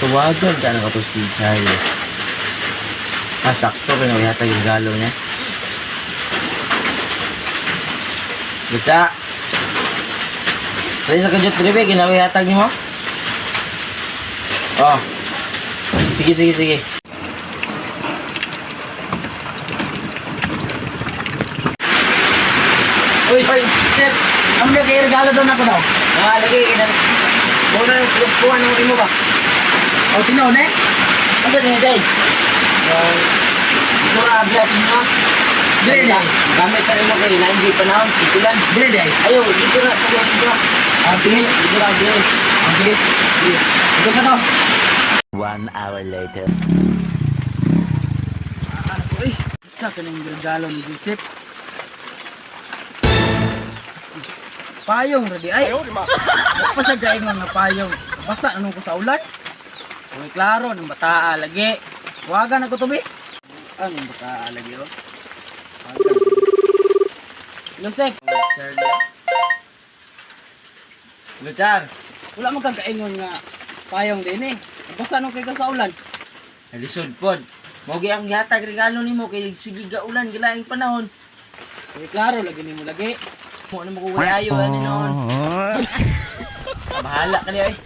tuwagan ka na to si Charlie. Sakto ka na yata yung regalo niya. Lucha! Tali sa kajot dribe, ginawa yata ni mo? Oh. Sige. Uy, Chef! Ang nagay regalo doon ako daw. Lagi, muna yung plus kuha ng mo ba? O, tinaw na eh? Asa din day? Mura blessing mo? Dire day. Gamit ka rin mo kayo na hindi pa na. Titulan. Dire day. Ayaw, dito na. Sige. Dito na. Sige. Ito sa to. 1 hour later. Uy, isa ka ng regalo ni Joseph. Payong ready ay. Pasagay nga payong. Basa ano ko sa ulan. Uy, klaro ng bataa lagi. Wagan ako tubi. Ano ng bataa lagi ro? Joseph, Charlie. Luchar, wala mo kang kaingon nga payong din eh. Basa nung kay ka sa ulan. Nalisod pod. Mogi ang gihatag regalo nimo kay sige ga ulan gilaing panahon. Uy, klaro lagi nimo lagi. Mo na mo ko ayo ani noon. Bahala ka niya eh.